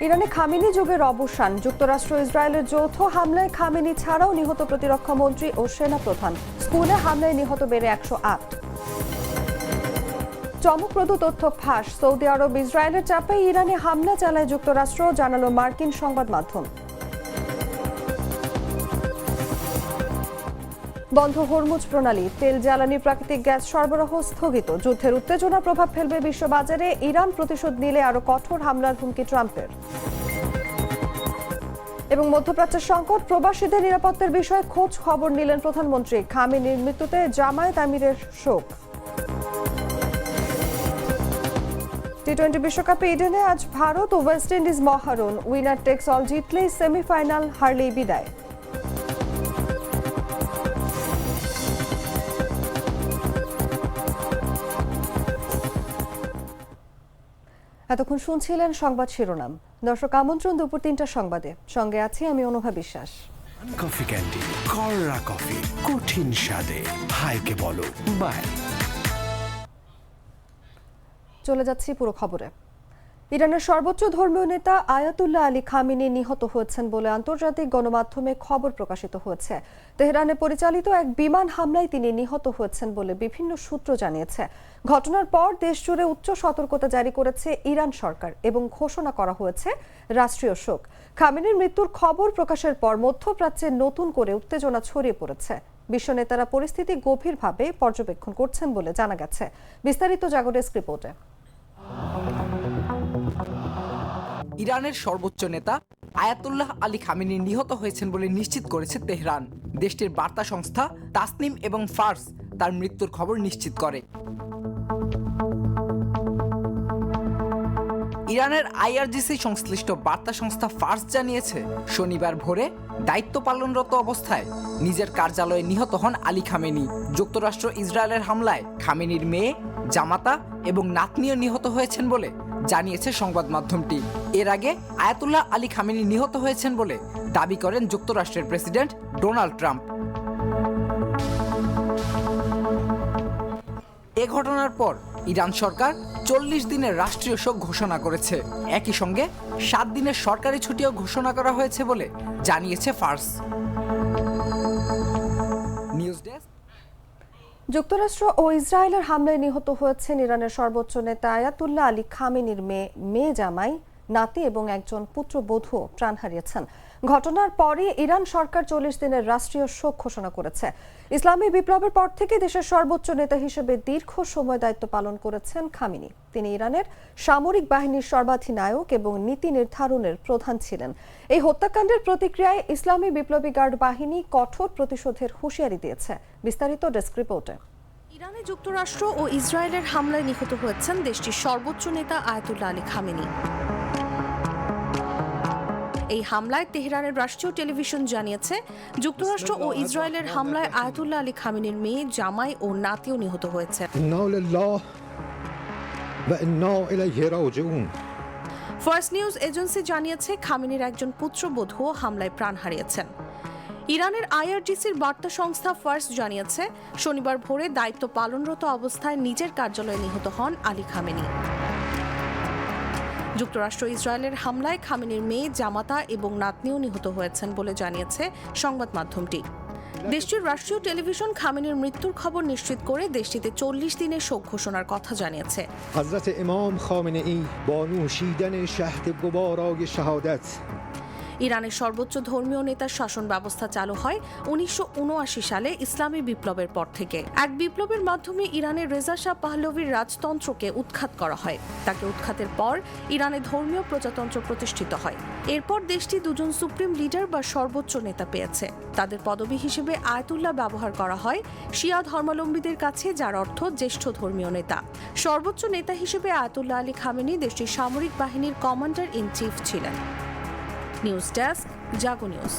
ইরানে খামেনি যুগের অবসান, যুক্তরাষ্ট্র ইসরায়েলের যৌথ হামলায় খামেনি ছাড়াও নিহত প্রতিরক্ষা মন্ত্রী ও সেনা প্রধান। স্কুলে হামলায় নিহত বেড়ে 108। চমকপ্রদ তথ্য ফাঁস, সৌদি আরব ইসরায়েলের চাপে ইরানে হামলা চালায় যুক্তরাষ্ট্র, জানালো মার্কিন সংবাদ মাধ্যম। বন্ধ হরমুজ প্রণালী, তেল জ্বালানি প্রাকৃতিক গ্যাস সরবরাহ স্থগিত। যুদ্ধের উত্তেজনা প্রভাব ফেলবে বিশ্ববাজারে, ইরান প্রতিশোধ নিলে আরো কঠোর হামলার হুমকি ট্রাম্পের। এবং মধ্যপ্রাচ্যের সংকট, প্রবাসীদের নিরাপত্তার বিষয়ে খোঁজ খবর নিলেন প্রধানমন্ত্রী। খামেনির মৃত্যুতে জামায়াত আমিরের শোক। টি-20 বিশ্বকাপে ইডেনে আজ ভারত ও ওয়েস্ট ইন্ডিজ মহারণ। উইনার টেক্স অল জিতলেই সেমিফাইনাল, হারলেই বিদায়। এতক্ষণ শুনছিলেন সংবাদ শিরোনাম। দর্শক, আমন্ত্রণ দুপুর 3টার সংবাদে। সঙ্গে আছি আমি অনুভা বিশ্বাস। কফি ক্যান্ডি, কররা কফি, কঠিন স্বাদে, হাইকে বলো বাই। চলে যাচ্ছি পুরো খবরে। ইরানের সর্বোচ্চ ধর্মীয় নেতা আয়াতুল্লাহ আলী খামেনি নিহত হয়েছেন বলে আন্তর্জাতিক গণমাধ্যমে খবর প্রকাশিত হয়েছে। তেহরানে পরিচালিত এক বিমান হামলায় তিনি নিহত হয়েছেন বলে বিভিন্ন সূত্র জানিয়েছে। ঘটনার পর দেশজুড়ে উচ্চ সতর্কতা জারি করেছে ইরান সরকার এবং ঘোষণা করা হয়েছে রাষ্ট্রীয় শোক। খামেনির মৃত্যুর খবর প্রকাশের পর মধ্যপ্রাচ্যে নতুন করে উত্তেজনা ছড়িয়ে পড়েছে। বিশ্ব নেতারা পরিস্থিতি গভীরভাবে পর্যবেক্ষণ করছেন বলে জানা গেছে। বিস্তারিত জাগো ডেস্ক রিপোর্টে। ইরানের সর্বোচ্চ নেতা আয়াতুল্লাহ আলী খামেনি নিহত হয়েছেন বলে নিশ্চিত করেছে তেহরান। দেশটির বার্তা সংস্থা তাসনিম এবং ফার্স তার মৃত্যুর খবর নিশ্চিত করে। ইরানের আইআরজিসি সংশ্লিষ্ট বার্তা সংস্থা ফার্স জানিয়েছে, শনিবার ভোরে দায়িত্ব পালনরত অবস্থায় নিজের কার্যালয়ে নিহত হন আলী খামেনি। যুক্তরাষ্ট্র ইসরায়েলের হামলায় খামেনির মেয়ে, জামাতা এবং নাতনিও নিহত হয়েছেন বলে জানিয়েছে সংবাদ মাধ্যমটি। এর আগে আয়াতুল্লাহ আলী খামেনি নিহত হয়েছেন বলে দাবি করেন যুক্তরাষ্ট্রের প্রেসিডেন্ট ডোনাল্ড ট্রাম্প। এ ঘটনার পর ইরান সরকার 40 দিনের রাষ্ট্রীয় শোক ঘোষণা করেছে। একই সঙ্গে 7 দিনের সরকারি ছুটিও ঘোষণা করা হয়েছে বলে জানিয়েছে ফার্স। News desk. যুক্তরাষ্ট্র ও ইসরায়েলের হামলায় নিহত হয়েছেন ইরানের সর্বোচ্চ নেতা আয়াতুল্লাহ আলী খামেনির মেয়ে, জামাই, নাতি এবং একজন পুত্রবধূ প্রাণ হারিয়েছেন। ঘটনার পরে ইরান সরকার 40 দিনের রাষ্ট্রীয় শোক ঘোষণা করেছে। ইসলামী বিপ্লবের পর থেকে দেশের সর্বোচ্চ নেতা হিসেবে দীর্ঘ সময় দায়িত্ব পালন করেছেন খামেনি। তিনি ইরানের সামরিক বাহিনীর সর্বাধিনায়ক এবং নীতি নির্ধারণের প্রধান ছিলেন। এই হত্যাকাণ্ডের প্রতিক্রিয়ায় ইসলামী বিপ্লবী গার্ড বাহিনী কঠোর প্রতিশোধের হুঁশিয়ারি দিয়েছে। বিস্তারিত ডেস্ক রিপোর্টে। ইরানে যুক্তরাষ্ট্র ও ইসরায়েলের হামলায় নিহত হয়েছেন দেশটির সর্বোচ্চ নেতা আয়াতুল্লাহ আলী খামেনি। এই হামলায় তেহরানের রাষ্ট্রীয় টেলিভিশন জানিয়েছে, যুক্তরাষ্ট্র ও ইসরায়েলের হামলায় আয়াতুল্লাহ আলী খামেনির মেয়ে, জামাই ও নাতিও নিহত হয়েছে। ফার্স্ট নিউজ এজেন্সি জানিয়েছে, খামেনির একজন পুত্রবধূ হামলায় প্রাণ হারিয়েছেন। ইরানের আইআরজিসির বার্তা সংস্থা ফার্স জানিয়েছে, শনিবার ভোরে দায়িত্ব পালনরত অবস্থায় নিজের কার্যালয়ে নিহত হন আলী খামেনি। যুক্তরাষ্ট্র ইসরায়েলের হামলায় খামেনির মেয়ে, জামাতা এবং নাতনিও নিহত হয়েছেন বলে জানিয়েছে সংবাদ মাধ্যমটি। দেশটির রাষ্ট্রীয় টেলিভিশন খামেনির মৃত্যুর খবর নিশ্চিত করে দেশটিতে 40 দিনের শোক ঘোষণার কথা জানিয়েছে। হযরত ইমাম খামেনি বা নূশিদান শাহদ গুবারায়ে শাহাদাত। ইরানের সর্বোচ্চ ধর্মীয় নেতার শাসন ব্যবস্থা চালু হয় 1979 সালে ইসলামী বিপ্লবের পর থেকে। এক বিপ্লবের মাধ্যমে ইরানের রেজা শাহ পাহলভির রাজতন্ত্রকে উৎখাত করা হয়। তাকে উৎখাতের পর ইরানে ধর্মীয় প্রজাতন্ত্র প্রতিষ্ঠিত হয়। এরপর দেশটি দুজন সুপ্রিম লিডার বা সর্বোচ্চ নেতা পেয়েছে। তাদের পদবি হিসেবে আয়াতুল্লাহ ব্যবহার করা হয় শিয়া ধর্মাবলম্বীদের কাছে, যার অর্থ জ্যেষ্ঠ ধর্মীয় নেতা। সর্বোচ্চ নেতা হিসেবে আয়াতুল্লাহ আলী খামেনি দেশটির সামরিক বাহিনীর কমান্ডার ইন চিফ ছিলেন। নিউজ ডেস্ক, জাগো নিউজ।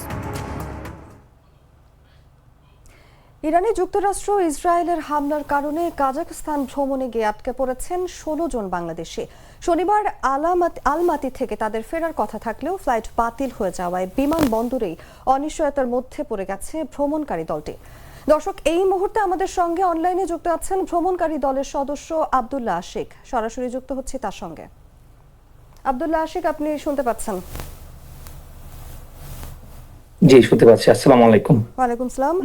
ইরানে যুক্তরাষ্ট্র ইসরায়েলের হামলার কারণে কাজাখস্তান ভ্রমণে গিয়ে আটকে পড়েছেন 16 জন বাংলাদেশি। শনিবার আলমাতি থেকে তাদের ফেরার কথা থাকলেও ফ্লাইট বাতিল হয়ে যাওয়ায় বিমানবন্দরেই অনিশ্চয়তার মধ্যে পড়ে গেছে ভ্রমণকারী দলটি। দর্শক, এই মুহূর্তে আমাদের সঙ্গে অনলাইনে যুক্ত আছেন ভ্রমণকারী দলের সদস্য আব্দুল্লাহ আশিক। সরাসরি যুক্ত হচ্ছে তার সঙ্গে। আব্দুল্লাহ আশিক, আপনি শুনতে পাচ্ছেন? জি, শুনতে পাচ্ছি। আসসালামু আলাইকুম। ওয়ালাইকুম সালাম।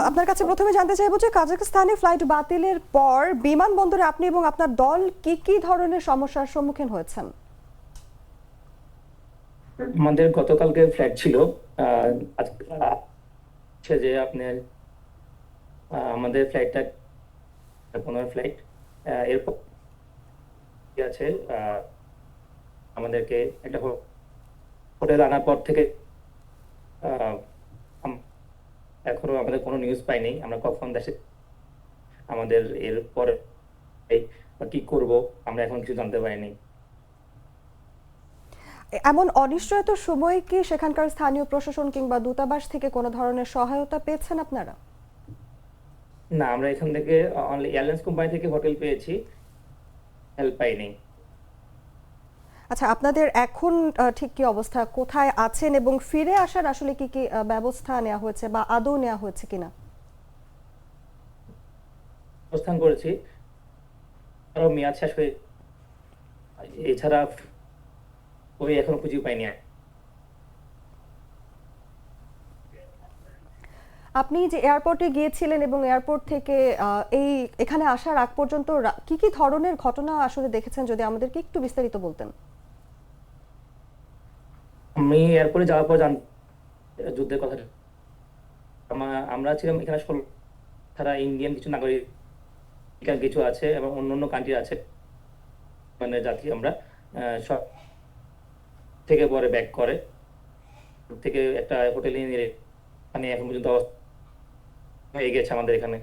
আপনার কাছে প্রথমে জানতে চাইবো যে কাজাখস্তানে ফ্লাইট বাতিলের পর বিমানবন্দরে আপনি এবং আপনার দল কি ধরনের সমস্যার সম্মুখীন হয়েছেন? আমাদের গতকালকে ফ্লাইট ছিল। আজকে যে আপনার আমাদের ফ্লাইটটা 15 ফ্লাইট এরপর কি আছে, আমাদেরকে একটা হোটেল আনার পর থেকে এখনো আমাদের কোনো নিউজ পাইনি আমরা কখন দেশে আমাদের এরপর কি করব আমরা এখন কিছু জানতে পারিনি। এমন অনিশ্চয়তার সময় কি সেখানকার স্থানীয় প্রশাসন কিংবা দূতাবাস থেকে কোনো ধরনের সহায়তা পেয়েছেন আপনারা? না, আমরা এখান থেকে অনলি এয়ারলাইন্স কোম্পানি থেকে হোটেল পেয়েছি, হেল্প পাইনি। আচ্ছা, আপনাদের এখন ঠিক কি অবস্থা, কোথায় আছেন এবং ফিরে আসার আসলে কি ব্যবস্থা নেওয়া হয়েছে বা আদৌ নেওয়া হয়েছে কিনা? অবস্থান করেছি, আরো মেয়াদ শেষ হয়ে, এছাড়া ওই এখনো খুঁজে পাইনি। আপনি যে এয়ারপোর্টে গিয়েছিলেন এবং এয়ারপোর্ট থেকে এখানে আসার আগ পর্যন্ত কি ধরনের ঘটনা আসলে দেখেছেন, যদি আমাদেরকে একটু বিস্তারিত বলতেন। আমি এয়ারপোর্টে যাওয়ার পর যুদ্ধের কথা, আমরা ছিলাম এখানে তারা ইন্ডিয়ান কিছু নাগরিক কিছু আছে এবং অন্যান্য কান্ট্রি আছে, মানে যাত্রী আমরা সব থেকে পরে ব্যাক করে থেকে একটা হোটেলে নিয়ে এখানে এখন পর্যন্ত হয়ে গেছে আমাদের এখানে।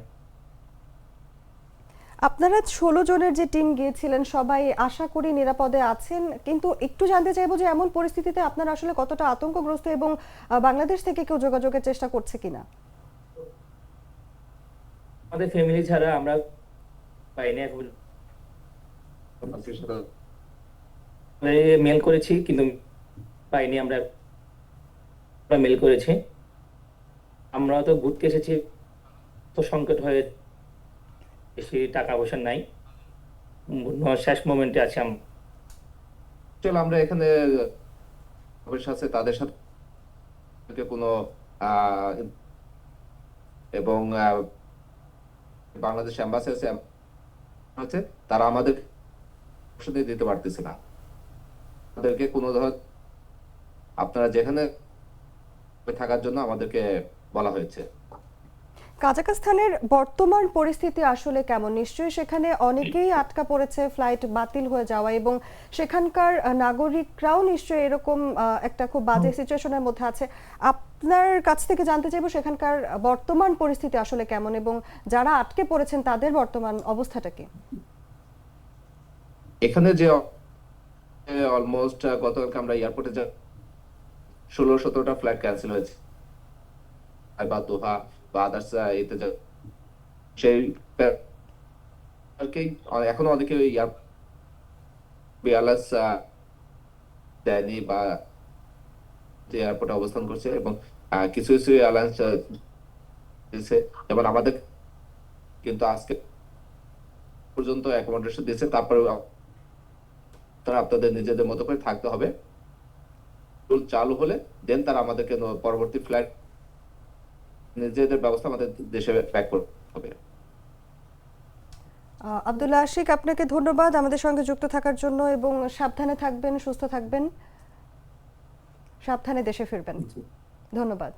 আপনারা 16 জনের যে টিম গিয়েছিলেন সবাই আশা করি নিরাপদে আছেন, কিন্তু একটু জানতে চাইবো যে এমন পরিস্থিতিতে আপনারা আসলে কতটা আতঙ্কগ্রস্ত এবং বাংলাদেশ থেকে কেউ যোগাযোগের চেষ্টা করছে কিনা? আমাদের ফ্যামিলি ছাড়া আমরা পাইনি এখন। মেল করেছি কিন্তু পাইনি, আমরা মেল করেছি। আমরা তো ঘুরতে এসেছি, তো সংকট হয়ে বেশি টাকা পয়সা নাই, শেষ মোমেন্টে আছি আমরা এখানে আছে তাদের সাথে কোনো এবং বাংলাদেশ এম্বাসি আছে, তারা আমাদের দিতে পারতেছে না। আমাদেরকে কোনো ধর আপনারা যেখানে থাকার জন্য আমাদেরকে বলা হয়েছে। কাজাখস্তানের বর্তমান পরিস্থিতি আসলে কেমন? নিশ্চয়ই সেখানে অনেকেই আটকা পড়েছে ফ্লাইট বাতিল হয়ে যাওয়া, এবং সেখানকার নাগরিকরাও নিশ্চয়ই এরকম একটা খুব বাজে সিচুয়েশনের মধ্যে আছে। আপনার কাছ থেকে জানতে চাইবো সেখানকার বর্তমান পরিস্থিতি আসলে কেমন এবং যারা আটকে পড়েছেন তাদের বর্তমান অবস্থাটা কি? এখানে যে অলমোস্ট গতকালকে আমরা এয়ারপোর্টে 16-17টা ফ্লাইট ক্যান্সেল হয়েছে, বা দোহা বা আদার্স এতে সেই এখনো অনেকে এয়ারলাইন্স দেয়নি বা এয়ারপোর্টে অবস্থান করছে, এবং কিছু কিছু এয়ারলাইন্স দিয়েছে, এবং আমাদের কিন্তু আজকে পর্যন্ত অ্যাকোমোডেশন দিয়েছে। তারপরে আপনাদের নিজেদের মতো করে থাকতে হবে, চালু হলে দেন তারা আমাদেরকে পরবর্তী ফ্লাইট নিজেদের ব্যবস্থা আমাদের দেশে ব্যাক করতে হবে। আব্দুল্লাহ আশিক, আপনাকে ধন্যবাদ আমাদের সঙ্গে যুক্ত থাকার জন্য, এবং সাবধানে থাকবেন, সুস্থ থাকবেন, সাবধানে দেশে ফিরবেন। ধন্যবাদ।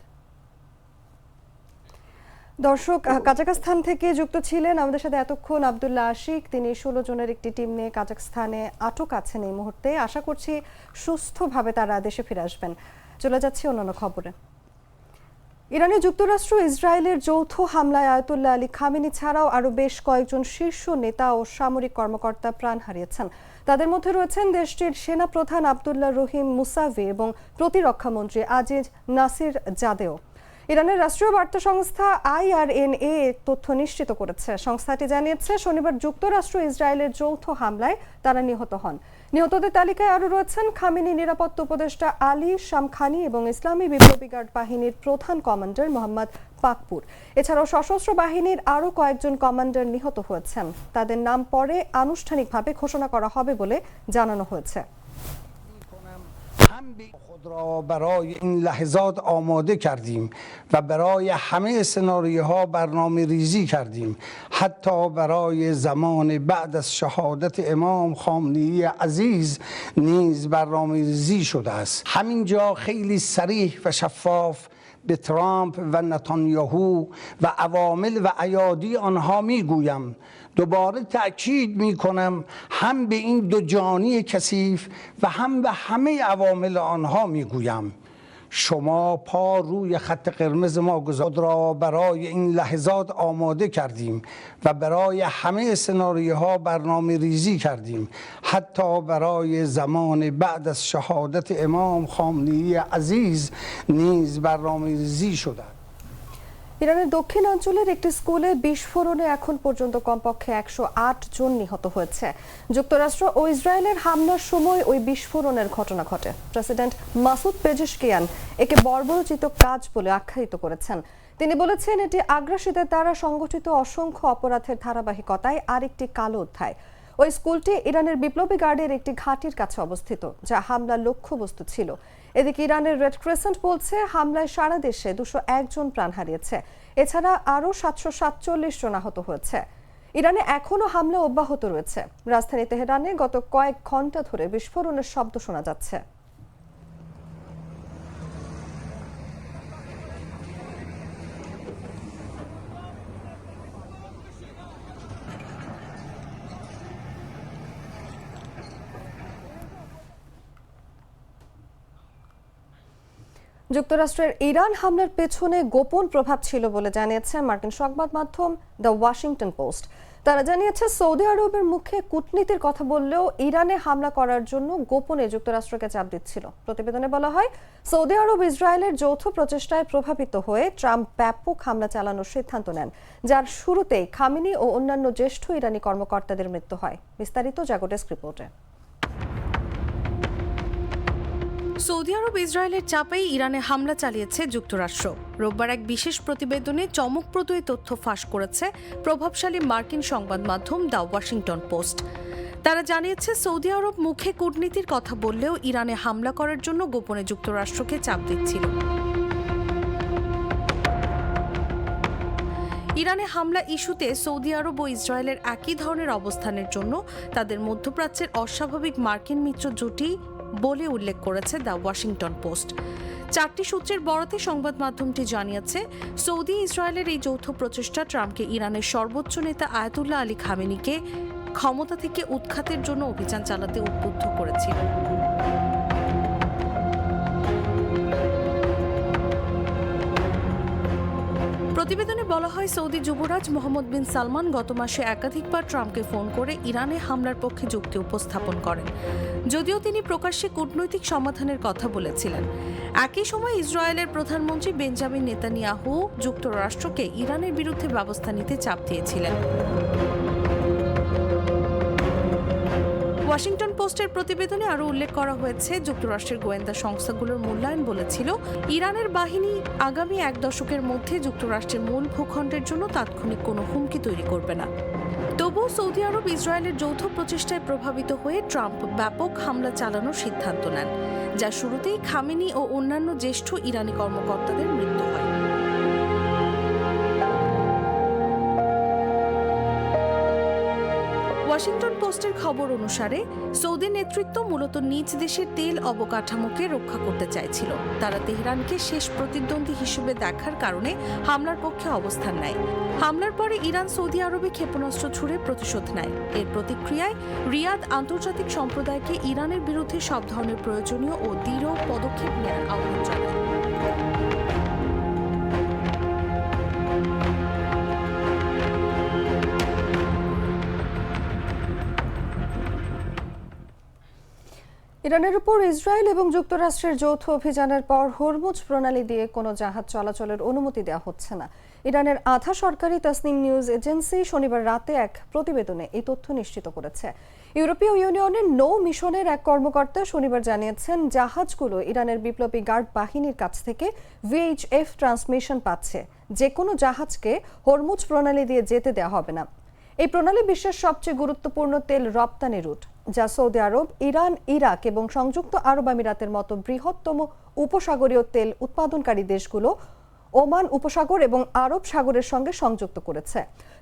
দর্শক, কাজাখস্তান থেকে যুক্ত ছিলেন আমাদের সাথে এতক্ষণ আব্দুল্লাহ আশিক। তিনি 16 জনের একটি টিম নিয়ে কাজাখস্তানে আটক আছেন এই মুহূর্তে। আশা করছি সুস্থভাবে তারা দেশে ফিরে আসবেন। চলে যাচ্ছি অন্যান্য খবরে। ইরানে যুক্তরাষ্ট্র ইসরায়েলের যৌথ হামলায় আয়াতুল্লাহ আলী খামেনি ছাড়াও আরও বেশ কয়েকজন শীর্ষ নেতা ও সামরিক কর্মকর্তা প্রাণ হারিয়েছেন। তাদের মধ্যে রয়েছেন দেশটির সেনাপ্রধান আবদুল্লাহ রহিম মুসাভি এবং প্রতিরক্ষামন্ত্রী আজিজ নাসির জাদেও। ইরানের রাষ্ট্রীয় বার্তা সংস্থা IRNA তথ্য নিশ্চিত করেছে। সংস্থাটি জানিয়েছে শনিবার যুক্তরাষ্ট্র ইসরায়েলের যৌথ হামলায় তারা নিহত হন। নিহতদের তালিকায় আরও রয়েছেন খামেনি নিরাপত্তা উপদেষ্টা আলী শামখানি এবং ইসলামী বিপ্লবী গার্ড বাহিনীর প্রধান কমান্ডার মোহাম্মদ পাকপুর। এছাড়াও সশস্ত্র বাহিনীর আরও কয়েকজন কমান্ডার নিহত হয়েছেন। তাদের নাম পরে আনুষ্ঠানিকভাবে ঘোষণা করা হবে বলে জানানো হয়েছে। خود را برای این لحظات آماده کردیم و برای همه سناریوها برنامه ریزی کردیم، حتی برای زمان بعد از شهادت امام خامنه‌ای عزیز نیز برنامه ریزی شده است. همینجا خیلی صریح و شفاف به ترامپ و نتانیاهو و عوامل و ایادی آنها میگویم، دوباره تأکید میکنم، هم به این دو جانی کثیف و هم به همه عوامل آنها میگویم، شما پا روی خط قرمز ما گذاشتید را برای این لحظات آماده کردیم و برای همه سناریوها برنامه ریزی کردیم، حتی برای زمان بعد از شهادت امام خامنه‌ای عزیز نیز برنامه রিজি شده। ইরানের দক্ষিণাঞ্চলের একটি স্কুলে বিস্ফোরণে এখন পর্যন্ত কমপক্ষে 108 জন নিহত হয়েছে। যুক্তরাষ্ট্র ও ইসরায়েলের হামলার সময় ওই বিস্ফোরণের ঘটনা ঘটে। প্রেসিডেন্ট মাসুদ পেজেশকিয়ান একে বর্বরোচিত কাজ বলে আখ্যায়িত করেছেন। তিনি বলেছেন এটি আগ্রাসীদের দ্বারা সংগঠিত অসংখ্য অপরাধের ধারাবাহিকতায় আরেকটি কালো অধ্যায়। ওই স্কুলটি ইরানের বিপ্লবী গার্ডের একটি ঘাঁটির কাছে অবস্থিত, যা হামলার লক্ষ্যবস্তু ছিল। এদিকে ইরানের রেড ক্রিসেন্ট বলছে হামলায় সারা দেশে 201 জন প্রাণ হারিয়েছে, এছাড়া আরও 747 জন আহত হয়েছে। ইরানে এখনও হামলা অব্যাহত রয়েছে। রাজধানী তেহরানে গত কয়েক ঘন্টা ধরে বিস্ফোরণের শব্দ শোনা যাচ্ছে। যুক্তরাষ্ট্রের ইরান হামলার পেছনে গোপন প্রভাব ছিল বলে জানিয়েছে মার্কিন সংবাদ মাধ্যম দ্য ওয়াশিংটন পোস্ট। তারা জানিয়েছে সৌদি আরবের মুখে কূটনীতির কথা বললেও ইরানে হামলা করার জন্য গোপনে যুক্তরাষ্ট্রকে চাপ দিচ্ছিল। প্রতিবেদনে বলা হয়, সৌদি আরব ইসরায়েলের যৌথ প্রচেষ্টায় প্রভাবিত হয়ে ট্রাম্প ব্যাপক হামলা চালানোর সিদ্ধান্ত নেন, যার শুরুতেই খামেনি ও অন্যান্য জ্যেষ্ঠ ইরানি কর্মকর্তাদের মৃত্যু হয়। বিস্তারিত জাগো ডেস্ক রিপোর্টে। সৌদি আরব ইসরায়েলের চাপেই ইরানে হামলা চালিয়েছে যুক্তরাষ্ট্র। রোববার এক বিশেষ প্রতিবেদনে চমকপ্রদ এই তথ্য ফাঁস করেছে প্রভাবশালী মার্কিন সংবাদ মাধ্যম দ্য ওয়াশিংটন পোস্ট। তারা জানিয়েছে সৌদি আরব মুখে কূটনীতির কথা বললেও ইরানে হামলা করার জন্য গোপনে যুক্তরাষ্ট্রকে চাপ দিচ্ছিল। ইরানে হামলা ইস্যুতে সৌদি আরব ও ইসরায়েলের একই ধরনের অবস্থানের জন্য তাদের মধ্যপ্রাচ্যের অস্বাভাবিক মার্কিন মিত্র জোটই বলে উল্লেখ করেছে দ্য ওয়াশিংটন পোস্ট। 4টি সূত্রের বরাতে সংবাদ মাধ্যমটি জানিয়েছে, সৌদি ইসরায়েলের এই যৌথ প্রচেষ্টা ট্রাম্পকে ইরানের সর্বোচ্চ নেতা আয়াতুল্লাহ আলী খামেনিকে ক্ষমতা থেকে উৎখাতের জন্য অভিযান চালাতে উদ্বুদ্ধ করেছিল। প্রতিবেদনে বলা হয়, সৌদি যুবরাজ মোহাম্মদ বিন সালমান গত মাসে একাধিকবার ট্রাম্পকে ফোন করে ইরানে হামলার পক্ষে যুক্তি উপস্থাপন করেন, যদিও তিনি প্রকাশ্যে কূটনৈতিক সমাধানের কথা বলেছিলেন। একই সময় ইসরায়েলের প্রধানমন্ত্রী বেঞ্জামিন নেতানিয়াহু যুক্তরাষ্ট্রকে ইরানের বিরুদ্ধে ব্যবস্থা নিতে চাপ দিয়েছিলেন। ওয়াশিংটন পোস্টের প্রতিবেদনে আরও উল্লেখ করা হয়েছে, যুক্তরাষ্ট্রের গোয়েন্দা সংস্থাগুলোর মূল্যায়ন বলেছিল, ইরানের বাহিনী আগামী 1 দশকের মধ্যে যুক্তরাষ্ট্রের মূল ভূখণ্ডের জন্য তাৎক্ষণিক কোনো হুমকি তৈরি করবে না। তবুও সৌদি আরব ইসরায়েলের যৌথ প্রচেষ্টায় প্রভাবিত হয়ে ট্রাম্প ব্যাপক হামলা চালানোর সিদ্ধান্ত নেন, যা শুরুতেই খামেনি ও অন্যান্য জ্যেষ্ঠ ইরানি কর্মকর্তাদের মৃত্যু হয়। ওয়াশিংটন পোস্টের খবর অনুসারে সৌদি নেতৃত্ব মূলত নিজ দেশের তেল অবকাঠামোকে রক্ষা করতে চাইছিল। তারা তেহরানকে শেষ প্রতিদ্বন্দ্বী হিসেবে দেখার কারণে হামলার পক্ষে অবস্থান নেয়। হামলার পরে ইরান সৌদি আরবে ক্ষেপণাস্ত্র ছুড়ে প্রতিশোধ নেয়। এর প্রতিক্রিয়ায় রিয়াদ আন্তর্জাতিক সম্প্রদায়কে ইরানের বিরুদ্ধে সব ধরনের প্রয়োজনীয় ও দৃঢ় পদক্ষেপ নেওয়ার আহ্বান জানায়। ইরানের উপর ইসরায়েল এবং যুক্তরাষ্ট্রের যৌথ অভিযানের পর হরমুজ প্রণালী দিয়ে কোনো জাহাজ চলাচলের অনুমতি দেওয়া হচ্ছে না। ইরানের আধা সরকারি তাসনিম নিউজ এজেন্সি শনিবার রাতে এক প্রতিবেদনে এই তথ্য নিশ্চিত করেছে। ইউরোপীয় ইউনিয়নের নৌ মিশনের এক কর্মকর্তা শনিবার জানিয়েছেন, জাহাজগুলো ইরানের বিপ্লবী গার্ড বাহিনীর কাছ থেকে VHF ট্রান্সমিশন পাচ্ছে। যে কোনো জাহাজকে হরমুজ প্রণালী দিয়ে যেতে দেওয়া হবে না। এই প্রণালী বিশ্বের সবচেয়ে গুরুত্বপূর্ণ তেল রপ্তানি রুট। যা সৌদি আরব, ইরান, ইরাক এবং সংযুক্ত আরব আমিরাতের মতো বৃহত্তম উপসাগরীয় তেল উৎপাদনকারী দেশগুলো ওমান উপসাগর এবং আরব সাগরের সঙ্গে সংযুক্ত করেছে।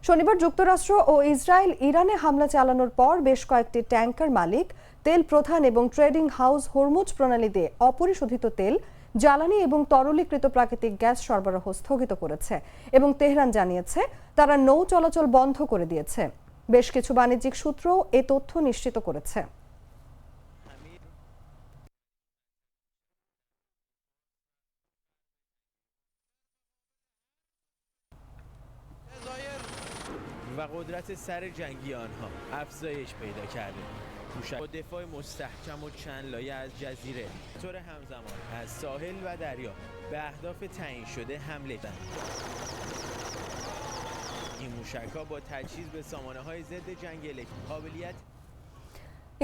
শনিবার যুক্তরাষ্ট্র ও ইসরায়েল ইরানে হামলা চালানোর পর বেশ কয়েকটি ট্যাংকার মালিক, তেল প্রধান এবং ট্রেডিং হাউস হরমুজ প্রণালী দিয়ে অপরিশোধিত তেল, জ্বালানি এবং তরলীকৃত প্রাকৃতিক গ্যাস সরবরাহ স্থগিত করেছে এবং তেহরান জানিয়েছে তারা নৌ চলাচল বন্ধ করে দিয়েছে। বেশ কিছু বাণিজ্যিক সূত্রও এ তথ্য নিশ্চিত করেছে। و قدرت سر جنگی آنها افزایش پیدا کرده. با دفاع مستحکم و چند لایه از جزیره طور همزمان از ساحل و دریا به اهداف تعیین شده حمله کردند. این موشک‌ها با تجهیز به سامانه‌های ضد جنگ قابلیت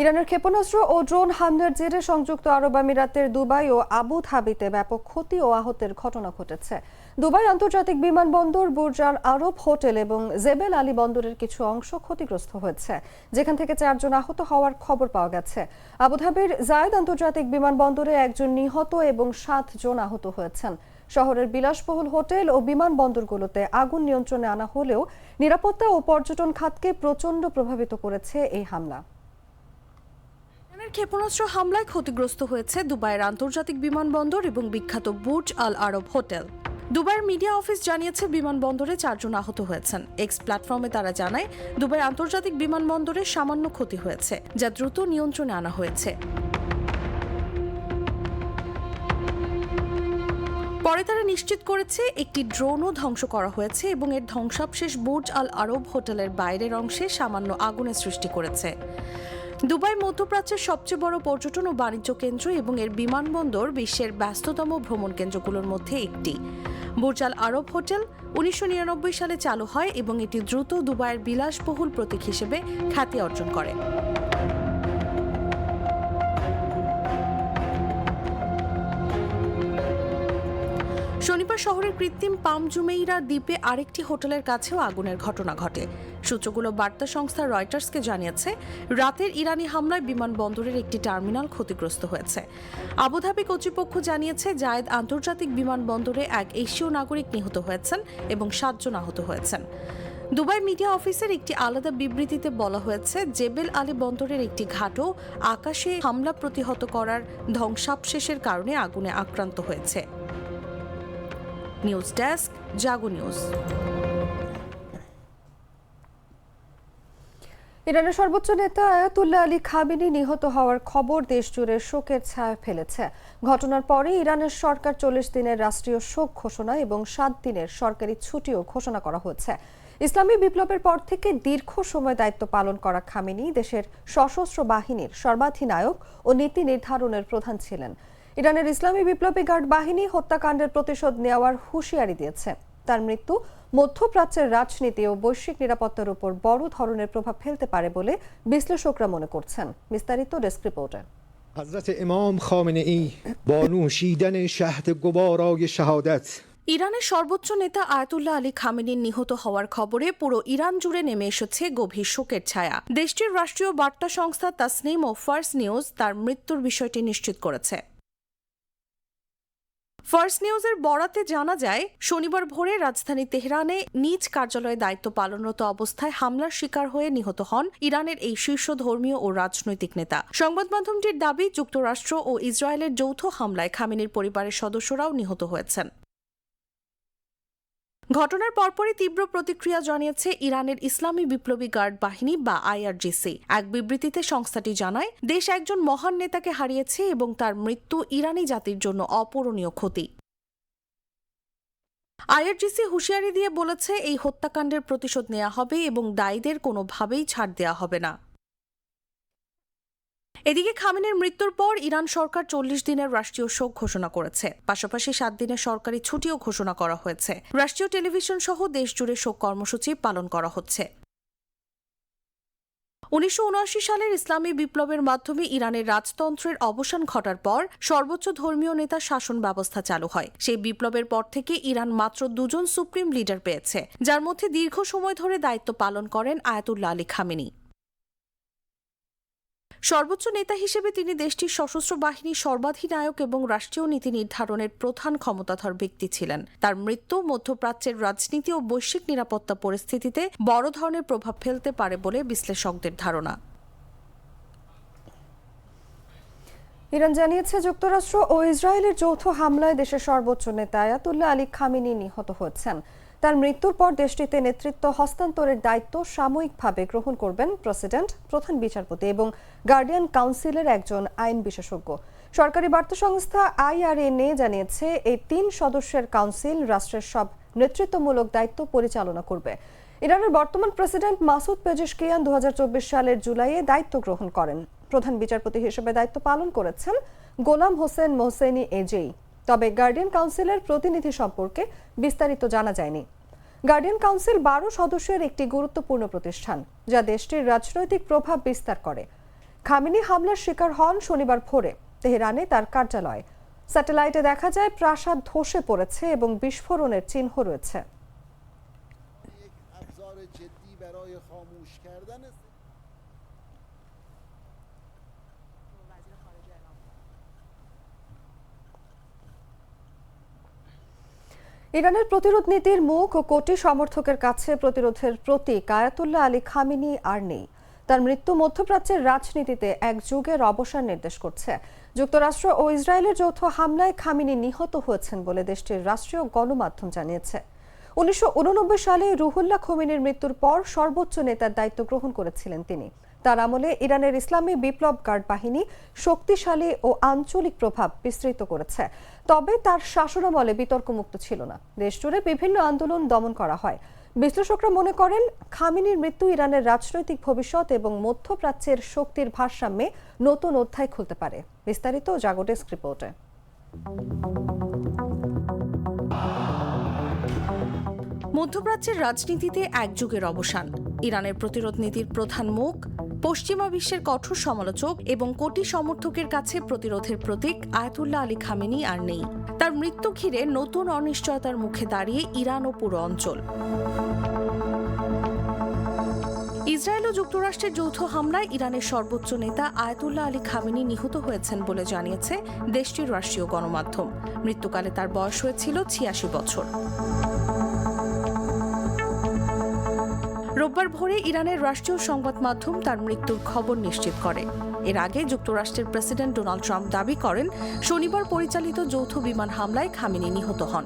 ইরানের ক্ষেপণাস্ত্র ও ড্রোন হামলার জেরে সংযুক্ত আরব আমিরাতের দুবাই ও আবু ধাবিতে ব্যাপক ক্ষতি ও আহতের ঘটনা ঘটেছে। দুবাই আন্তর্জাতিক বিমানবন্দর, বুর্জ আল আরব হোটেল এবং জেবেল আলী বন্দরের কিছু অংশ ক্ষতিগ্রস্ত হয়েছে, যেখান থেকে 4 জন আহত হওয়ার খবর পাওয়া গেছে। আবুধাবির জায়েদ আন্তর্জাতিক বিমানবন্দরে 1 জন নিহত এবং 7 জন আহত হয়েছেন। শহরের বিলাসবহুল হোটেল ও বিমানবন্দরগুলোতে আগুন নিয়ন্ত্রণে আনা হলেও নিরাপত্তা ও পর্যটন খাতকে প্রচণ্ড প্রভাবিত করেছে এই হামলা। ইরানের ক্ষেপণাস্ত্র হামলায় ক্ষতিগ্রস্ত হয়েছে দুবাইয়ের আন্তর্জাতিক বিমানবন্দর এবং বিখ্যাত বুর্জ আল আরব হোটেল। দুবাইয়ের মিডিয়া অফিস জানিয়েছে বিমানবন্দরে 4 জন আহত হয়েছেন। এক্স প্ল্যাটফর্মে তারা জানায় দুবাই আন্তর্জাতিক বিমানবন্দরে সামান্য ক্ষতি হয়েছে, যা দ্রুত নিয়ন্ত্রণে আনা হয়েছে। পরে তারা নিশ্চিত করেছে একটি ড্রোনও ধ্বংস করা হয়েছে এবং এর ধ্বংসাবশেষ বুর্জ আল আরব হোটেলের বাইরের অংশে সামান্য আগুনের সৃষ্টি করেছে। দুবাই মধ্যপ্রাচ্যের সবচেয়ে বড় পর্যটন ও বাণিজ্য কেন্দ্র এবং এর বিমানবন্দর বিশ্বের ব্যস্ততম ভ্রমণ কেন্দ্রগুলোর মধ্যে একটি। বুর্জ আল আরব হোটেল 1999 সালে চালু হয় এবং এটি দ্রুত দুবাইয়ের বিলাসবহুল প্রতীক হিসেবে খ্যাতি অর্জন করে। শনিবার শহরের কৃত্রিম পাম জুমেইরা দ্বীপে আরেকটি হোটেলের কাছেও আগুনের ঘটনা ঘটে। সূত্রগুলো বার্তা সংস্থা রয়টার্সকে জানিয়েছে রাতের ইরানি হামলায় বিমানবন্দরের একটি টার্মিনাল ক্ষতিগ্রস্ত হয়েছে। আবুধাবি কর্তৃপক্ষ জানিয়েছে জায়েদ আন্তর্জাতিক বিমানবন্দরে এক এশীয় নাগরিক নিহত হয়েছেন এবং 7 জন আহত হয়েছেন। দুবাই মিডিয়া অফিসের একটি আলাদা বিবৃতিতে বলা হয়েছে জেবেল আলী বন্দরের একটি ঘাটও আকাশে হামলা প্রতিহত করার ধ্বংসাবশেষের কারণে আগুনে আক্রান্ত হয়েছে। নিউজ ডেস্ক, জাগো নিউজ। ইরানের সর্বোচ্চ নেতা আয়াতুল্লাহ আলী খামেনি নিহত হওয়ার খবর দেশজুড়ে শোকের ছায়া ফেলেছে। ঘটনার পরে ইরানের সরকার 40 দিনের রাষ্ট্রীয় শোক ঘোষণা এবং 7 দিনের সরকারি ছুটিও ঘোষণা করা হয়েছে। ইসলামী বিপ্লবের পর থেকে দীর্ঘ সময় দায়িত্ব পালন করা খামেনি দেশের সশস্ত্র বাহিনীর সর্বাধিনায়ক ও নীতি নির্ধারণের প্রধান ছিলেন। ইরানের ইসলামী বিপ্লবী গার্ড বাহিনী হত্যাকাণ্ডের প্রতিশোধ নেওয়ার হুঁশিয়ারি দিয়েছে। তার মৃত্যু মধ্যপ্রাচ্যের রাজনীতি ও বৈশ্বিক নিরাপত্তার উপর বড় ধরনের প্রভাব ফেলতে পারে বলে বিশ্লেষকরা মনে করছেন। বিস্তারিত ডেস্ক রিপোর্টে। حضرت امام خامنه ای با نوشیدن شهد گوارای شهادت ইরানের সর্বোচ্চ নেতা আয়াতুল্লাহ আলী খামেনির নিহত হওয়ার খবরে পুরো ইরান জুড়ে নেমে এসেছে গভীর শোকের ছায়া। দেশটির রাষ্ট্রীয় বার্তা সংস্থা তাসনিম ও ফার্স নিউজ তার মৃত্যুর বিষয়টি নিশ্চিত করেছে। ফার্স নিউজের বরাতে জানা যায় শনিবার ভোরে রাজধানী তেহরানে নিজ কার্যালয়ে দায়িত্ব পালনরত অবস্থায় হামলার শিকার হয়ে নিহত হন ইরানের এই শীর্ষ ধর্মীয় ও রাজনৈতিক নেতা। সংবাদ মাধ্যমটির দাবি যুক্তরাষ্ট্র ও ইসরায়েলের যৌথ হামলায় খামেনির পরিবারের সদস্যরাও নিহত হয়েছেন। ঘটনার পরপরই তীব্র প্রতিক্রিয়া জানিয়েছে ইরানের ইসলামী বিপ্লবী গার্ড বাহিনী বা আইআরজিসি। এক বিবৃতিতে সংস্থাটি জানায় দেশ একজন মহান নেতাকে হারিয়েছে এবং তার মৃত্যু ইরানি জাতির জন্য অপূরণীয় ক্ষতি। আইআরজিসি হুঁশিয়ারি দিয়ে বলেছে এই হত্যাকাণ্ডের প্রতিশোধ নেওয়া হবে এবং দায়ীদের কোনোভাবেই ছাড় দেওয়া হবে না। এদিকে খামেনির মৃত্যুর পর ইরান সরকার 40 দিনের রাষ্ট্রীয় শোক ঘোষণা করেছে। পাশাপাশি 7 দিনের সরকারি ছুটিও ঘোষণা করা হয়েছে। রাষ্ট্রীয় টেলিভিশন সহ দেশজুড়ে শোক কর্মসূচি পালন করা হচ্ছে। 1979 সালের ইসলামী বিপ্লবের মাধ্যমে ইরানের রাজতন্ত্রের অবসান ঘটার পর সর্বোচ্চ ধর্মীয় নেতার শাসন ব্যবস্থা চালু হয়। সেই বিপ্লবের পর থেকে ইরান মাত্র 2 জন সুপ্রিম লিডার পেয়েছে, যার মধ্যে দীর্ঘ সময় ধরে দায়িত্ব পালন করেন আয়াতুল্লাহ আলী খামেনি। সর্বোচ্চ নেতা হিসেবে তিনি দেশটির সশস্ত্র বাহিনীর সর্বাধিনায়ক এবং রাষ্ট্রীয় নীতি নির্ধারণের প্রধান ক্ষমতাধর ব্যক্তি ছিলেন। তার মৃত্যু মধ্যপ্রাচ্যের রাজনীতি ও বৈশ্বিক নিরাপত্তা পরিস্থিতিতে বড় ধরনের প্রভাব ফেলতে পারে বলে বিশ্লেষকদের ধারণা। ইরান জানিয়েছে যুক্তরাষ্ট্র ও ইসরায়েলের যৌথ হামলায় দেশের সর্বোচ্চ নেতা আয়াতুল্লাহ আলী খামেনি নিহত হয়েছেন। তার মৃত্যুর পর দেশটিতে নেতৃত্ব হস্তান্তরের দায়িত্ব সাময়িকভাবে গ্রহণ করবেন প্রেসিডেন্ট, প্রধান বিচারপতি এবং গার্ডিয়ান কাউন্সিলের একজন আইন বিশেষজ্ঞ। সরকারি বার্তা সংস্থা IRNA জানিয়েছে এই 3 সদস্যের কাউন্সিল রাষ্ট্রের সব নেতৃত্বমূলক দায়িত্ব পরিচালনা করবে। ইরানের বর্তমান প্রেসিডেন্ট মাসুদ পেজেশকিয়ান 2024 সালের জুলাইয়ে দায়িত্ব গ্রহণ করেন। প্রধান বিচারপতি হিসেবে দায়িত্ব পালন করেছেন গোলাম হোসেন মোহসেনি এজেই। তবে গার্ডিয়ান কাউন্সিলের প্রতিনিধি সম্পর্কে বিস্তারিত জানা যায়নি। গার্ডিয়ান কাউন্সিল 12 সদস্যের একটি গুরুত্বপূর্ণ প্রতিষ্ঠান, যা দেশটির রাজনৈতিক প্রভাব বিস্তার করে। খামেনি হামলার শিকার হন শনিবার ভোরে তেহরানে তার কার্যালয়ে। স্যাটেলাইটে দেখা যায় প্রাসাদ ধসে পড়েছে এবং বিস্ফোরণের চিহ্ন রয়েছে। ইরানের প্রতিরোধ নীতির মুখ ও কোটি সমর্থকের কাছে প্রতিরোধের প্রতীক আয়াতুল্লাহ আলী খামেনি আর নেই। তার মৃত্যু মধ্যপ্রাচ্যের রাজনীতিতে এক যুগের অবসান নির্দেশ করছে। যুক্তরাষ্ট্র ও ইসরায়েলের যৌথ হামলায় খামেনি নিহত হয়েছেন বলে দেশটির রাষ্ট্রীয় গণমাধ্যম জানিয়েছে। 1989 সালে রুহুল্লাহ খোমেনির মৃত্যুর পর সর্বোচ্চ নেতার দায়িত্ব গ্রহণ করেছিলেন তিনি। তার আমলে ইরানের ইসলামী বিপ্লব গার্ড বাহিনী শক্তিশালী ও আঞ্চলিক প্রভাব বিস্তৃত করেছে। তবে তার শাসনামলে বিতর্কমুক্ত ছিল না। দেশজুড়ে বিভিন্ন আন্দোলন দমন করা হয়। বিশ্লেষকরা মনে করেন খামেনির মৃত্যু ইরানের রাজনৈতিক ভবিষ্যৎ এবং মধ্যপ্রাচ্যের শক্তির ভারসাম্যে নতুন অধ্যায় খুলতে পারে। বিস্তারিত জাগো ডেস্ক রিপোর্টে। মধ্যপ্রাচ্যের রাজনীতিতে এক যুগের অবসান। ইরানের প্রতিরোধ নীতির প্রধান মুখ, পশ্চিমা বিশ্বের কঠোর সমালোচক এবং কোটি সমর্থকের কাছে প্রতিরোধের প্রতীক আয়াতুল্লাহ আলী খামেনি আর নেই। তার মৃত্যু ঘিরে নতুন অনিশ্চয়তার মুখে দাঁড়িয়ে ইরান ও পুরো অঞ্চল। ইসরায়েল ও যুক্তরাষ্ট্রের যৌথ হামলায় ইরানের সর্বোচ্চ নেতা আয়াতুল্লাহ আলী খামেনি নিহত হয়েছেন বলে জানিয়েছে দেশটির রাষ্ট্রীয় গণমাধ্যম। মৃত্যুকালে তার বয়স হয়েছিল 86 বছর। রোববার ভোরে ইরানের রাষ্ট্রীয় সংবাদ মাধ্যম তার মৃত্যুর খবর নিশ্চিত করে। এর আগে যুক্তরাষ্ট্রের প্রেসিডেন্ট ডোনাল্ড ট্রাম্প দাবি করেন শনিবার পরিচালিত যৌথ বিমান হামলায় খামেনি নিহত হন।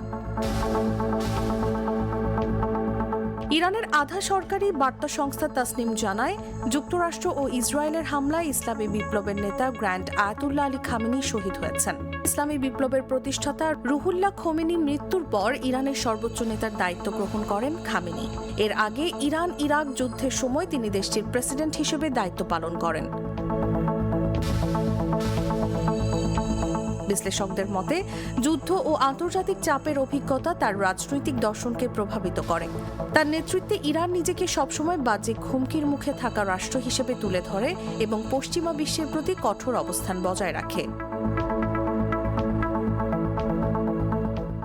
ইরানের আধা সরকারি বার্তা সংস্থা তাসনিম জানায়, যুক্তরাষ্ট্র ও ইসরায়েলের হামলায় ইসলামী বিপ্লবের নেতা গ্র্যান্ড আয়াতুল্লাহ আলী খামেনি শহীদ হয়েছেন। ইসলামী বিপ্লবের প্রতিষ্ঠাতা রুহুল্লাহ খোমেনি মৃত্যুর পর ইরানের সর্বোচ্চ নেতার দায়িত্ব গ্রহণ করেন খামেনি। এর আগে ইরান ইরাক যুদ্ধের সময় তিনি দেশটির প্রেসিডেন্ট হিসেবে দায়িত্ব পালন করেন। বিশ্লেষকদের মতে যুদ্ধ ও আন্তর্জাতিক চাপের অভিজ্ঞতা তার রাজনৈতিক দর্শনকে প্রভাবিত করে। তার নেতৃত্বে ইরান নিজেকে সবসময় বাহ্যিক হুমকির মুখে থাকা রাষ্ট্র হিসেবে তুলে ধরে এবং পশ্চিমা বিশ্বের প্রতি কঠোর অবস্থান বজায় রাখে।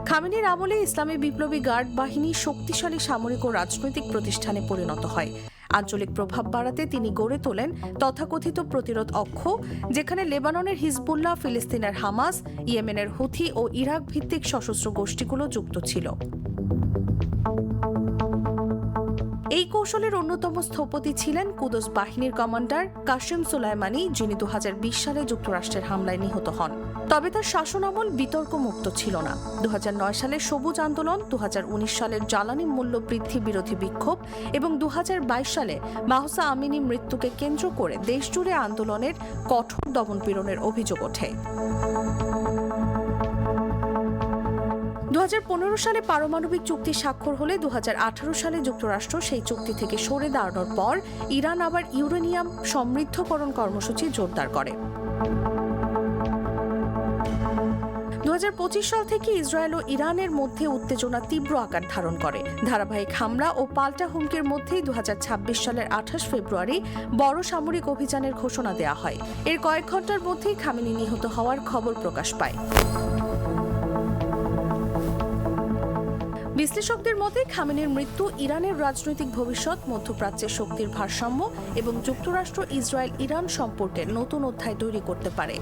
খামেনির আমলে ইসলামী বিপ্লবী গার্ড বাহিনী শক্তিশালী সামরিক ও রাজনৈতিক প্রতিষ্ঠানে পরিণত হয়। আঞ্চলিক প্রভাব বাড়াতে তিনি গড়ে তোলেন তথাকথিত প্রতিরোধ অক্ষ, যেখানে লেবাননের হিজবুল্লাহ, ফিলিস্তিনের হামাস, ইয়েমেনের হুথি ও ইরাক ভিত্তিক সশস্ত্র গোষ্ঠীগুলো যুক্ত ছিল। এই কৌশলের অন্যতম স্থপতি ছিলেন কুদস বাহিনীর কমান্ডার কাসেম সুলাইমানি, যিনি 2020 সালে যুক্তরাষ্ট্রের হামলায় নিহত হন। তবে তার শাসনামল বিতর্কমুক্ত ছিল না। 2009 সালের সবুজ আন্দোলন, 2019 সালের জ্বালানি মূল্য বৃদ্ধি বিরোধী বিক্ষোভ এবং 2022 সালে মাহসা আমিনি মৃত্যুকে কেন্দ্র করে দেশজুড়ে আন্দোলনের কঠোর দমনপীড়নের অভিযোগ ওঠে। 2015 সালে পারমাণবিক চুক্তি স্বাক্ষর হলে 2018 সালে যুক্তরাষ্ট্র সেই চুক্তি থেকে সরে দাঁড়ানোর পর ইরান আবার ইউরেনিয়াম সমৃদ্ধকরণ কর্মসূচি জোরদার করে। 2025 সাল থেকে ইসরায়েল ও ইরানের মধ্যে উত্তেজনা তীব্র আকার ধারণ করে। ধারাবাহিক হামলা ও পাল্টা হুমকির মধ্যেই 2026 সালের 28 ফেব্রুয়ারি বড় সামরিক অভিযানের ঘোষণা দেওয়া হয়। এর কয়েক ঘন্টার মধ্যেই খামেনি নিহত হওয়ার খবর প্রকাশ পায়। বিশ্লেষকদের মতে খামেনির মৃত্যু ইরানের রাজনৈতিক ভবিষ্যৎ, মধ্যপ্রাচ্যের শক্তির ভারসাম্য এবং যুক্তরাষ্ট্র ইসরায়েল ইরান সম্পর্কে নতুন অধ্যায় তৈরি করতে পারে।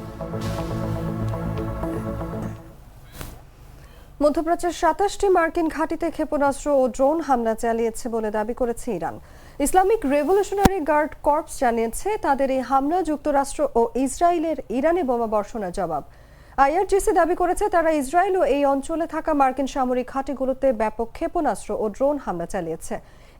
মধ্যপ্রাচ্যের ২৭টি মার্কিন ঘাঁটিতে ক্ষেপণাস্ত্র ও ড্রোন হামলা চালিয়েছে বলে দাবি করেছে Iran. Islamic Revolutionary Guard Corps জানিয়েছে তাদের এই হামলা যুক্তরাষ্ট্র ও ইসরায়েলের ইরানে বোমা বর্ষণের জবাব। আইআরজিসি দাবি করেছে তারা ইসরায়েল ও এই অঞ্চলে থাকা মার্কিন সামরিক ঘাঁটিগুলোতে ব্যাপক ক্ষেপণাস্ত্র ও ড্রোন হামলা চালিয়েছে।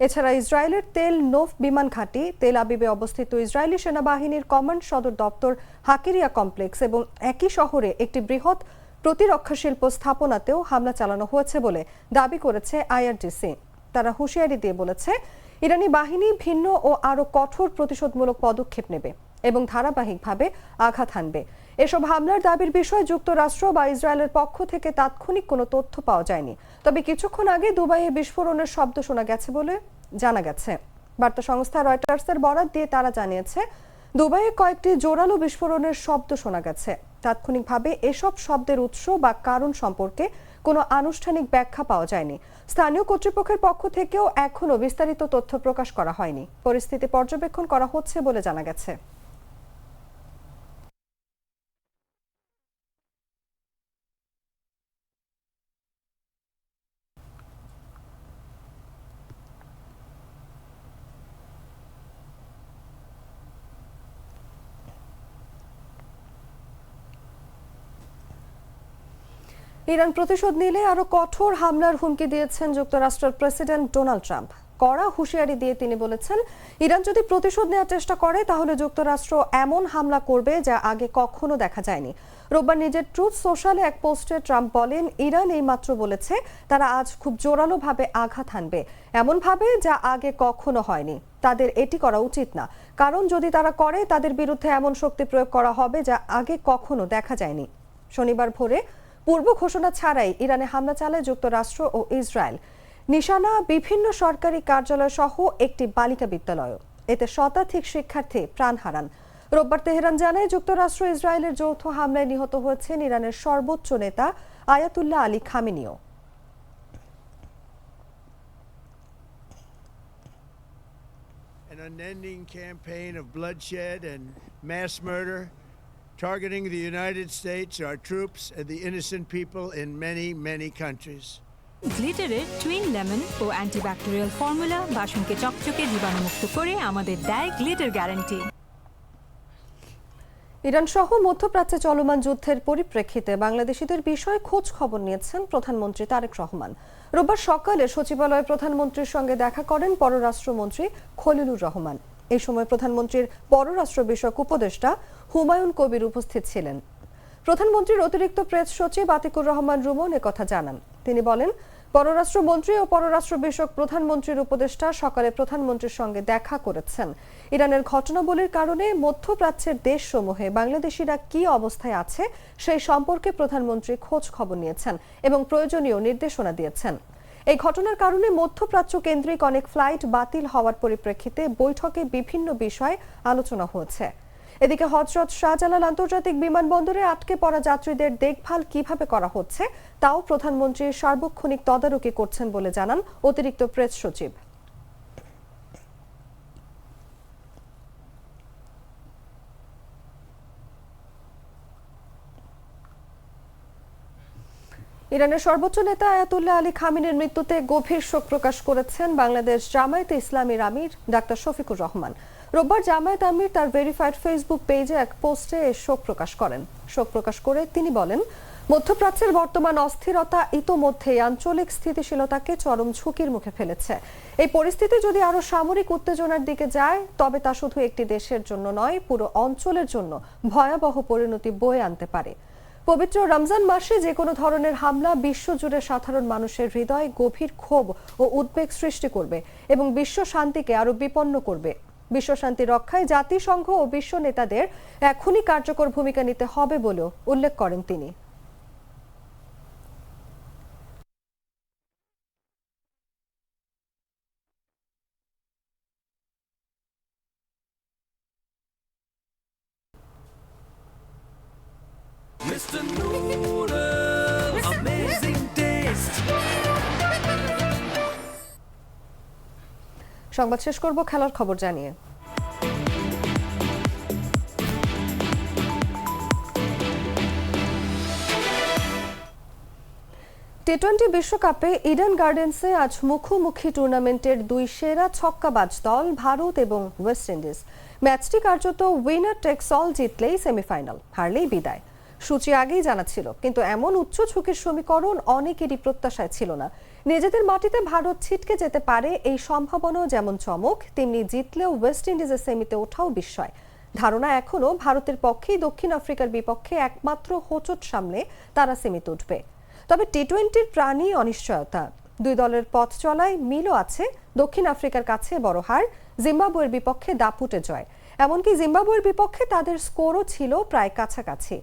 এছাড়া ইসরায়েলের তেল নোফ বিমান ঘাঁটি, তেল আবিবে অবস্থিত ইসরায়েলি সেনাবাহিনীর কমান্ড সদর দপ্তর হাকিরিয়া কমপ্লেক্স এবং একই শহরে একটি বৃহৎ প্রতিরক্ষা শিল্প স্থাপনাতেও হামলা চালানো হয়েছে বলে দাবি করেছে আইআরজিসি। তারা হুঁশিয়ারি দিয়ে বলেছে ইরানি বাহিনী ভিন্ন ও আরও কঠোর প্রতিশোধমূলক পদক্ষেপ নেবে এবং ধারাবাহিকভাবে আঘাত হানবে। এসব হামলার দাবির বিষয়ে যুক্তরাষ্ট্র বা ইসরায়েলের পক্ষ থেকে তাৎক্ষণিক কোনো তথ্য পাওয়া যায়নি। তবে কিছুক্ষণ আগে দুবাইয়ে বিস্ফোরণের শব্দ শোনা গেছে বলে জানা গেছে। বার্তা সংস্থা রয়টার্সের বরাত দিয়ে তারা জানিয়েছে দুবাইয়ে কয়েকটি জোরালো বিস্ফোরণের শব্দ শোনা গেছে। তাৎক্ষণিকভাবে এসব শব্দের উৎস বা কারণ সম্পর্কে কোনো আনুষ্ঠানিক ব্যাখ্যা পাওয়া যায়নি। স্থানীয় কর্তৃপক্ষের পক্ষ থেকেও এখনো বিস্তারিত তথ্য প্রকাশ করা হয়নি। পরিস্থিতি পর্যবেক্ষণ করা হচ্ছে বলে জানা গেছে। ইরান প্রতিশোধ নিলে আরো কঠোর হামলার হুমকি দিয়েছেন যুক্তরাষ্ট্রের প্রেসিডেন্ট ডোনাল্ড ট্রাম্প। কড়া হুঁশিয়ারি দিয়ে তিনি বলেছেন ইরান যদি প্রতিশোধ নেওয়ার চেষ্টা করে তাহলে যুক্তরাষ্ট্র এমন হামলা করবে যা আগে কখনো দেখা যায়নি। রোববার নিজের ট্রুথ সোশ্যালে এক পোস্টে ট্রাম্প বলেন ইরান এইমাত্র বলেছে তারা আজ খুব জোরালোভাবে আঘাত হানবে, এমনভাবে যা আগে কখনো হয়নি। তাদের এটি করা উচিত না, কারণ যদি তারা করে তাদের বিরুদ্ধে এমন শক্তি প্রয়োগ করা হবে যা আগে কখনো দেখা যায়নি। শনিবার ভোরে পূর্ব ঘোষণা ছাড়াই ইরানে হামলা চালায় যুক্তরাষ্ট্র ও ইসরায়েল। নিশানা বিভিন্ন সরকারি কার্যালয় সহ একটি বালিকা বিদ্যালয়। এতে শতাধিক শিক্ষার্থী প্রাণ হারান। রোববার তেহরান জানায় যুক্তরাষ্ট্র ইসরায়েলের যৌথ হামলায় নিহত হয়েছেন ইরানের সর্বোচ্চ নেতা আয়াতুল্লাহ আলী খামেনিও। An unending campaign of bloodshed and mass murder targeting the United States, our troops, and the innocent people in many, many countries. গ্লিটারের টুইন লেমন ও অ্যান্টিব্যাকটেরিয়াল ফর্মুলা বাসনকে চকচকে জীবাণুমুক্ত করে আমাদের দেয় গ্লিটার গ্যারান্টি। ইরান সহ মধ্যপ্রাচ্যে চলমান যুদ্ধের পরিপ্রেক্ষিতে বাংলাদেশিদের বিষয়ে খোঁজ খবর নিয়েছেন প্রধানমন্ত্রী তারেক রহমান। রোববার সকালে সচিবালয়ে প্রধানমন্ত্রীর সঙ্গে দেখা করেন পররাষ্ট্রমন্ত্রী খলিলুর রহমান। এই সময় প্রধানমন্ত্রীর পররাষ্ট্র বিষয়ক উপদেষ্টা হুমায়ুন কবির উপস্থিত ছিলেন। প্রধানমন্ত্রীর অতিরিক্ত প্রেস সচিব আতিকুর রহমান রুমন একথা জানান। তিনি বলেন পররাষ্ট্রমন্ত্রী ও পররাষ্ট্র বিষয়ক প্রধানমন্ত্রীর উপদেষ্টা সকালে প্রধানমন্ত্রীর সঙ্গে দেখা করেছেন। ইরানের ঘটনাবলীর কারণে মধ্যপ্রাচ্যের দেশসমূহে বাংলাদেশিরা কি অবস্থায় আছে সেই সম্পর্কে প্রধানমন্ত্রী খোঁজ খবর নিয়েছেন এবং প্রয়োজনীয় নির্দেশনা দিয়েছেন। এই ঘটনার কারণে মধ্যপ্রাচ্য কেন্দ্রিক অনেক ফ্লাইট বাতিল হওয়ার পরিপ্রেক্ষিতে বৈঠকে বিভিন্ন বিষয় আলোচনা হয়েছে। এদিকে হযরত শাহজালাল আন্তর্জাতিক বিমানবন্দরে আটকে পড়া যাত্রীদের দেখভাল কিভাবে করা হচ্ছে তাও প্রধানমন্ত্রী সার্বক্ষণিক তদারকি করছেন বলে জানান অতিরিক্ত প্রেস সচিব। ইরানের সর্বোচ্চ নেতা আয়াতুল্লাহ আলী খামেনির মৃত্যুতে গভীর শোক প্রকাশ করেছেন বাংলাদেশ জামায়াতে ইসলামীর আমির ডাক্তার শফিকুর রহমান। রোববার জামায়াত আমির তার ভেরিফাইড ফেসবুক পেজে এক পোস্টে শোক প্রকাশ করেন। শোক প্রকাশ করে তিনি বলেন মধ্যপ্রাচ্যের বর্তমান অস্থিরতা ইতোমধ্যেই আঞ্চলিক স্থিতিশীলতাকে চরম ঝুঁকির মুখে ফেলেছে। এই পরিস্থিতি যদি আরো সামরিক উত্তেজনার দিকে যায় তবে তা শুধু একটি দেশের জন্য নয়, পুরো অঞ্চলের জন্য ভয়াবহ পরিণতি বয়ে আনতে পারে। পবিত্র রমজান মাসে যে কোনো ধরনের হামলা বিশ্বজুড়ে সাধারণ মানুষের হৃদয়ে গভীর ক্ষোভ ও উদ্বেগ সৃষ্টি করবে এবং বিশ্ব শান্তিকে আরো বিপন্ন করবে। বিশ্ব শান্তি রক্ষায় জাতিসংঘ ও বিশ্ব নেতাদের এখনই কার্যকর ভূমিকা নিতে হবে বলেও উল্লেখ করেন তিনি। Mr. Noodles, amazing taste. সংবাদ শেষ করব খেলার খবর জানিয়ে। টি-20 বিশ্বকাপে ইডেন গার্ডেন্সে আজ মুখোমুখি টুর্নামেন্টের দুই সেরা ছক্কাবাজ দল ভারত এবং ওয়েস্ট ইন্ডিজ। ম্যাচটি কার্যত উইনার টেক্স অল, জিতলেই সেমিফাইনাল, হারলেই বিদায়। সূচি আগেই জানা ছিল, কিন্তু এমন উচ্চ ঝুঁকির সমীকরণ অনেকেরই প্রত্যাশায় ছিল না। নিজেদের মাটিতে ভারত ছিটকে যেতে পারে এই সম্ভাবনাও যেমন চমক, তেমনি জিতলেও ওয়েস্ট ইন্ডিজের সেমিতে ওঠাও বিস্ময়। ধারণা এখনও ভারতের পক্ষেই দক্ষিণ আফ্রিকার বিপক্ষে একমাত্র হোঁচট সামলে তারা সেমিতে উঠবে। তবে টি-20-র প্রাণী অনিশ্চয়তা। দুই দলের পথ চলায় মিলও আছে। দক্ষিণ আফ্রিকার কাছে বড় হার, জিম্বাবুয়ের বিপক্ষে দাপুটে জয়। এমনকি জিম্বাবুয়ের বিপক্ষে তাদের স্কোরও ছিল প্রায় কাছাকাছি।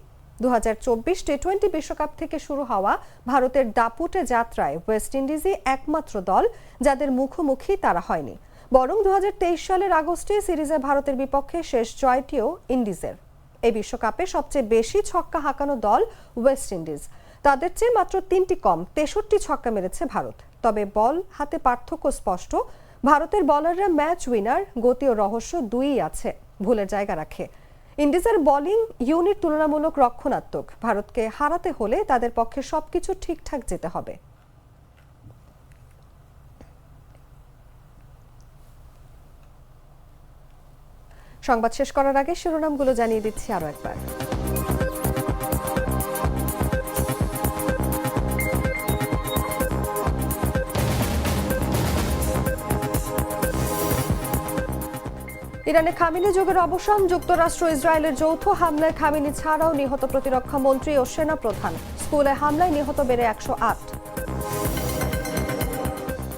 2024 টি-20 বিশ্বকাপ থেকে শুরু হওয়া ভারতের দাপুটে যাত্রায় ওয়েস্ট ইন্ডিজই একমাত্র দল যাদের মুখোমুখি তারা হয়নি। বরং 2023 সালের আগস্টে সিরিজে ভারতের বিপক্ষে শেষ জয়টিও ইন্ডিজের। এই বিশ্বকাপে সবচেয়ে বেশি ছক্কা হাঁকানো দল ওয়েস্ট ইন্ডিজ। তাদের চেয়ে মাত্র 3টি কম 63 ছক্কা মেরেছে ভারত। তবে বল হাতে পার্থক্য স্পষ্ট। ভারতের বলাররা ম্যাচ উইনার, গতি ও রহস্য দুইই আছে, ভুলের জায়গা রাখে। ইন্ডিজের বোলিং ইউনিট তুলনামূলক রক্ষণাত্মক। ভারতকে হারাতে হলে তাদের পক্ষে সবকিছু ঠিকঠাক যেতে হবে। সংবাদ শেষ করার আগে শিরোনামগুলো জানিয়ে দিচ্ছি আরো একবার। ইরানে খামেনি যুগের অবসান, যুক্তরাষ্ট্র ইসরায়েলের যৌথ হামলায় খামেনি ছাড়াও নিহত প্রতিরক্ষা মন্ত্রী ও সেনা প্রধান। স্কুলে হামলায় নিহত বেড়ে 108।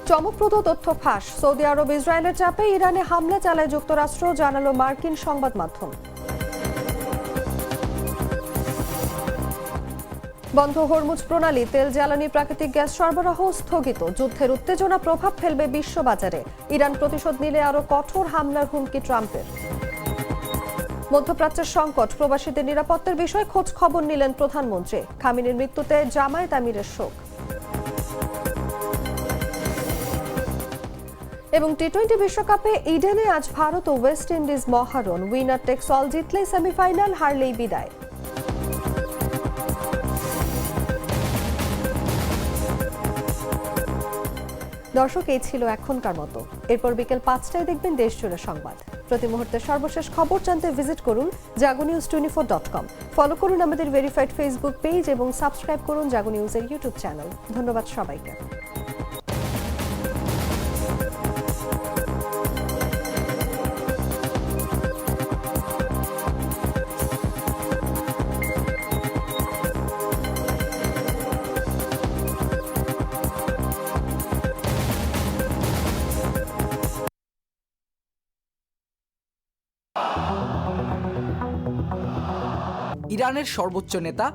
চমকপ্রদ তথ্য ফাঁস, সৌদি আরব ইসরায়েলের চাপে ইরানে হামলা চালায় যুক্তরাষ্ট্র, জানালো মার্কিন সংবাদ মাধ্যম। বন্ধ হরমুজ প্রণালী, তেল, জ্বালানি, প্রাকৃতিক গ্যাস সরবরাহ স্থগিত। যুদ্ধের উত্তেজনা প্রভাব ফেলবে বিশ্ববাজারে। ইরান প্রতিশোধ নিলে আরো কঠোর হামলার হুমকি ট্রাম্পের। মধ্যপ্রাচ্যের সংকট, প্রবাসীদের নিরাপত্তার বিষয়ে খোঁজ খবর নিলেন প্রধানমন্ত্রী। খামেনির মৃত্যুতে জামায়াত আমিরের শোক। এবং টি-20 বিশ্বকাপে ইডেনে আজ ভারত ও ওয়েস্ট ইন্ডিজ মহারণ। উইনার টেক্স অল, জিতলেই সেমিফাইনাল, হারলেই বিদায়। দর্শক, এই ছিল এখনকার মতো। এরপর বিকেল 5টায় দেখবেন দেশ জুড়ে সংবাদ। প্রতি মুহূর্তের সর্বশেষ খবর জানতে ভিজিট করুন jagonews24.com। ফলো করুন আমাদের ভেরিফাইড ফেসবুক পেজ এবং সাবস্ক্রাইব করুন জাগো নিউজের ইউটিউব চ্যানেল। ধন্যবাদ সবাইকে। ইরানের সর্বোচ্চ নেতা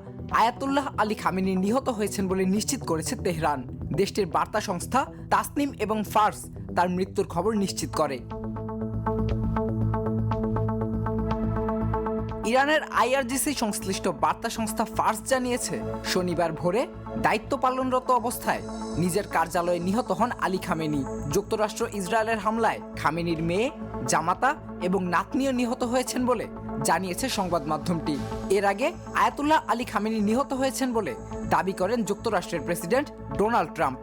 আয়াতুল্লাহ আলী খামেনি নিহত হয়েছেন বলে নিশ্চিত করেছে তেহরান। দেশটির বার্তা সংস্থা তাসনিম এবং ফার্স তার মৃত্যুর খবর নিশ্চিত করে। ইরানের আইআরজিসি সংশ্লিষ্ট বার্তা সংস্থা ফার্স জানিয়েছে, শনিবার ভোরে দায়িত্ব পালনরত অবস্থায় নিজের কার্যালয়ে নিহত হন আলী খামেনি। যুক্তরাষ্ট্র ইসরায়েলের হামলায় খামেনির মেয়ে, জামাতা এবং নাতনিও নিহত হয়েছেন বলে জানিয়েছে সংবাদ মাধ্যমটি। এর আগে আয়াতুল্লাহ আলী খামেনি নিহত হয়েছেন বলে দাবি করেন যুক্তরাষ্ট্রের প্রেসিডেন্ট ডোনাল্ড ট্রাম্প।